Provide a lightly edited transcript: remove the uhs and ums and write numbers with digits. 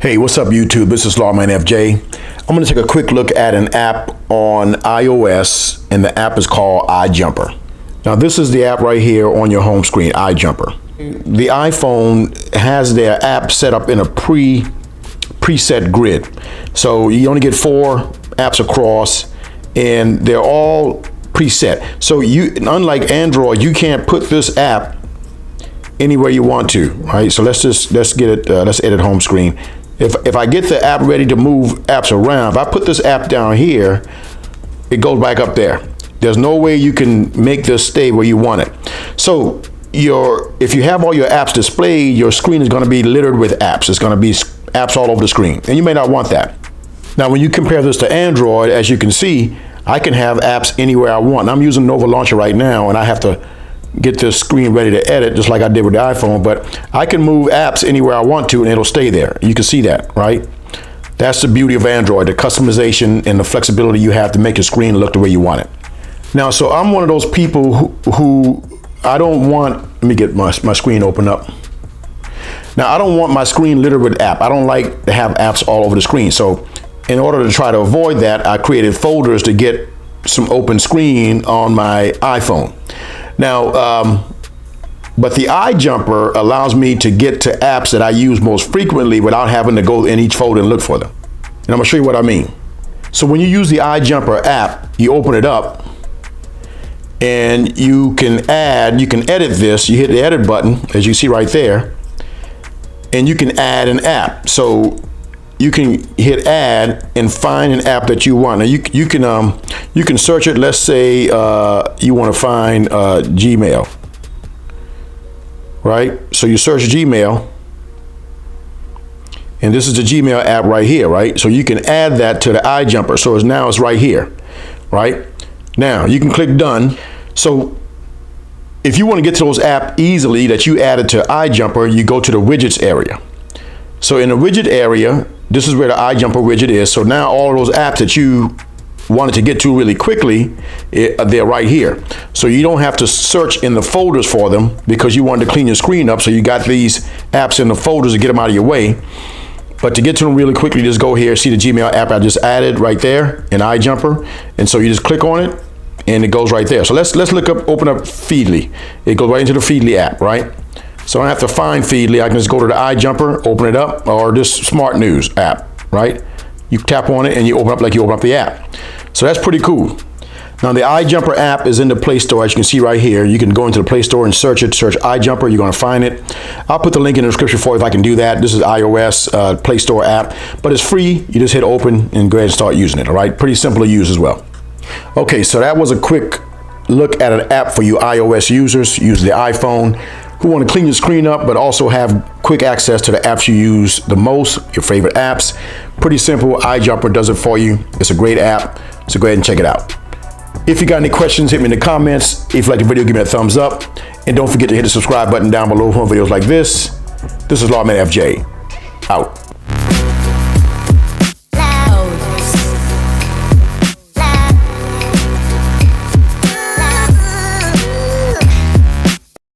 Hey, what's up YouTube? This is Lawman FJ. I'm going to take a quick look at an app on iOS, and the app is called iJumper. Now this is the app right here on your home screen, iJumper. The iPhone has their app set up in a preset grid. So you only get 4 apps across and they're all preset. So unlike Android, you can't put this app anywhere you want to, right? So let's edit home screen. If I get the app ready to move apps around, if I put this app down here, it goes back up there. There's no way you can make this stay where you want it. So if you have all your apps displayed, your screen is going to be littered with apps. It's going to be apps all over the screen, and you may not want that. Now, when you compare this to Android, as you can see, I can have apps anywhere I want. I'm using Nova Launcher right now, and I have to get this screen ready to edit just like I did with the iPhone, but I can move apps anywhere I want to and it'll stay there. You can see that, right? That's the beauty of Android, the customization and the flexibility you have to make your screen look the way you want it. Now, so I'm one of those people who I don't want, let me get my screen open up. Now, I don't want my screen littered with app. I don't like to have apps all over the screen. So in order to try to avoid that, I created folders to get some open screen on my iPhone. Now, but the iJumper allows me to get to apps that I use most frequently without having to go in each folder and look for them. And I'm gonna show you what I mean. So when you use the iJumper app, you open it up and you can edit this. You hit the edit button, as you see right there, and you can add an app. So you can hit add and find an app that you want. Now you can search it. Let's say you want to find Gmail, right? So you search Gmail, and this is the Gmail app right here, right? So you can add that to the iJumper. So now it's right here, right? Now you can click done. So if you want to get to those apps easily that you added to iJumper, you go to the widgets area. So in the widget area, this is where the iJumper widget is. So now all of those apps that you wanted to get to really quickly, they're right here. So you don't have to search in the folders for them because you wanted to clean your screen up. So you got these apps in the folders to get them out of your way. But to get to them really quickly, just go here, see the Gmail app I just added right there in iJumper. And so you just click on it and it goes right there. So let's open up Feedly. It goes right into the Feedly app, right? So I don't have to find Feedly. I can just go to the iJumper, open it up, or this Smart News app, right? You tap on it and you open up like you open up the app. So that's pretty cool. Now the iJumper app is in the Play Store, as you can see right here. You can go into the Play Store and search it, search iJumper, you're gonna find it. I'll put the link in the description for you if I can do that. This is iOS Play Store app, but it's free. You just hit open and go ahead and start using it, all right? Pretty simple to use as well. Okay, so that was a quick look at an app for you iOS users, use the iPhone, who want to clean your screen up but also have quick access to the apps you use the most, your favorite apps. Pretty simple. iJumper does it for you. It's a great app, so go ahead and check it out. If you got any questions, hit me in the comments. If you like the video, give me a thumbs up, and don't forget to hit the subscribe button down below for videos like this. This is Lawman FJ, out.